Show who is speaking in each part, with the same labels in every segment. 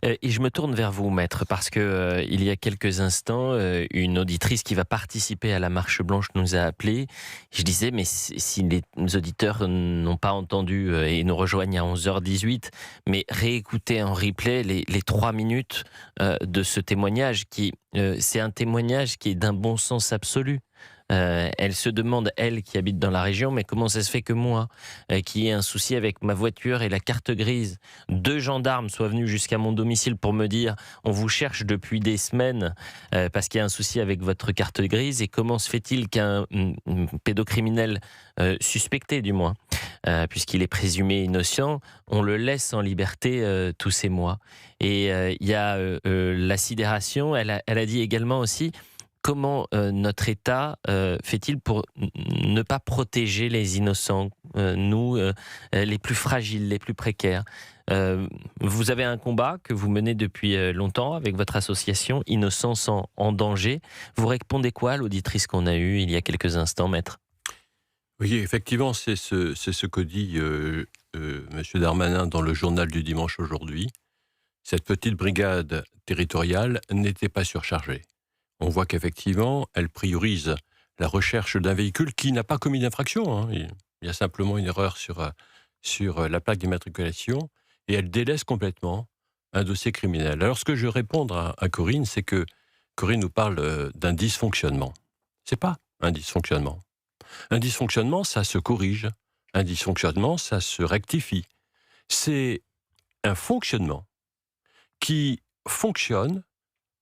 Speaker 1: Et je me tourne vers vous, maître, parce que il y a quelques instants, une auditrice qui va participer à la marche blanche nous a appelés. Je disais, mais si les auditeurs n'ont pas entendu et nous rejoignent à 11h18, mais réécoutez en replay les 3 minutes de ce témoignage c'est un témoignage qui est d'un bon sens absolu. Elle se demande, elle qui habite dans la région, mais comment ça se fait que moi, qui ai un souci avec ma voiture et la carte grise, 2 gendarmes soient venus jusqu'à mon domicile pour me dire on vous cherche depuis des semaines parce qu'il y a un souci avec votre carte grise, et comment se fait-il qu'un pédocriminel suspecté du moins, puisqu'il est présumé innocent, on le laisse en liberté tous ces mois. Et il y a la sidération. Elle a dit également aussi comment notre État fait-il pour ne pas protéger les innocents, nous, les plus fragiles, les plus précaires. Vous avez un combat que vous menez depuis longtemps avec votre association Innocence en danger. Vous répondez quoi à l'auditrice qu'on a eue il y a quelques instants, maître?
Speaker 2: Oui, effectivement, c'est ce que dit M. Darmanin dans le journal du dimanche aujourd'hui. Cette petite brigade territoriale n'était pas surchargée. On voit qu'effectivement, elle priorise la recherche d'un véhicule qui n'a pas commis d'infraction, hein. Il y a simplement une erreur sur la plaque d'immatriculation, et elle délaisse complètement un dossier criminel. Alors, ce que je veux répondre à Corinne, c'est que Corinne nous parle d'un dysfonctionnement. C'est pas un dysfonctionnement. Un dysfonctionnement, ça se corrige. Un dysfonctionnement, ça se rectifie. C'est un fonctionnement qui fonctionne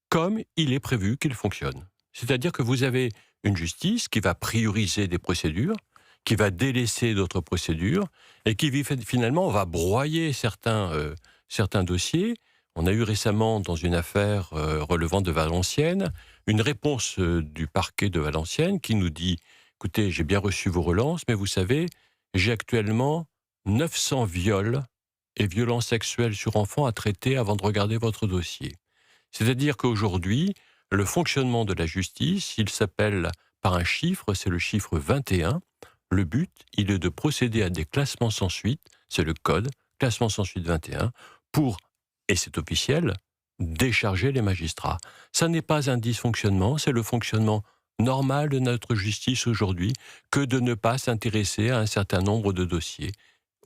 Speaker 2: comme il est prévu qu'il fonctionne. C'est-à-dire que vous avez une justice qui va prioriser des procédures, qui va délaisser d'autres procédures, et qui finalement va broyer certains dossiers. On a eu récemment, dans une affaire relevant de Valenciennes, une réponse du parquet de Valenciennes qui nous dit « Écoutez, j'ai bien reçu vos relances, mais vous savez, j'ai actuellement 900 viols et violences sexuelles sur enfants à traiter avant de regarder votre dossier. » C'est-à-dire qu'aujourd'hui, le fonctionnement de la justice, il s'appelle par un chiffre, c'est le chiffre 21. Le but, il est de procéder à des classements sans suite, c'est le code, classement sans suite 21, pour, et c'est officiel, décharger les magistrats. Ça n'est pas un dysfonctionnement, c'est le fonctionnement normal de notre justice aujourd'hui que de ne pas s'intéresser à un certain nombre de dossiers.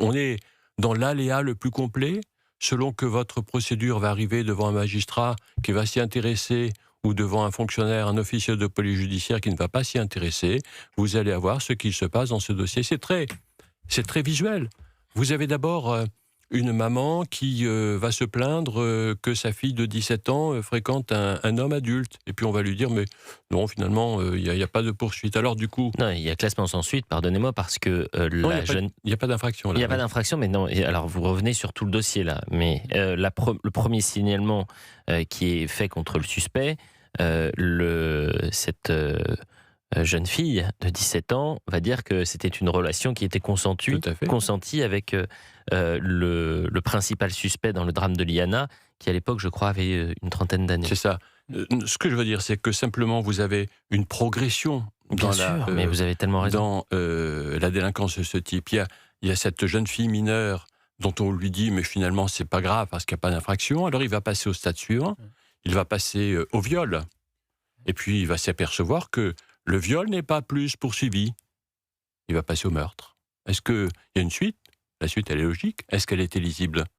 Speaker 2: On est dans l'aléa le plus complet. Selon que votre procédure va arriver devant un magistrat qui va s'y intéresser, ou devant un fonctionnaire, un officier de police judiciaire qui ne va pas s'y intéresser, vous allez avoir ce qu'il se passe dans ce dossier. C'est très visuel. Vous avez d'abord une maman qui va se plaindre que sa fille de 17 ans fréquente un homme adulte. Et puis on va lui dire, mais non, finalement, il n'y a pas de poursuite. Alors du coup...
Speaker 1: Non, il y a classement sans suite, pardonnez-moi, parce que
Speaker 2: Non,
Speaker 1: la jeune...
Speaker 2: il n'y a pas d'infraction.
Speaker 1: Il n'y a pas d'infraction, mais non. Alors, vous revenez sur tout le dossier, là. Mais le premier signalement qui est fait contre le suspect, cette jeune fille de 17 ans va dire que c'était une relation qui était
Speaker 2: Tout à fait.
Speaker 1: consentie avec le principal suspect dans le drame de Liana, qui à l'époque, je crois, avait une trentaine d'années.
Speaker 2: C'est ça. Ce que je veux dire, c'est que simplement vous avez une progression
Speaker 1: Bien sûr, mais vous avez tellement raison.
Speaker 2: dans la délinquance de ce type. Il y a cette jeune fille mineure dont on lui dit, mais finalement, c'est pas grave parce qu'il n'y a pas d'infraction. Alors il va passer au stade suivant, il va passer au viol. Et puis il va s'apercevoir que le viol n'est pas plus poursuivi. Il va passer au meurtre. Est-ce qu'il y a une suite? La suite, elle est logique. Est-ce qu'elle était lisible?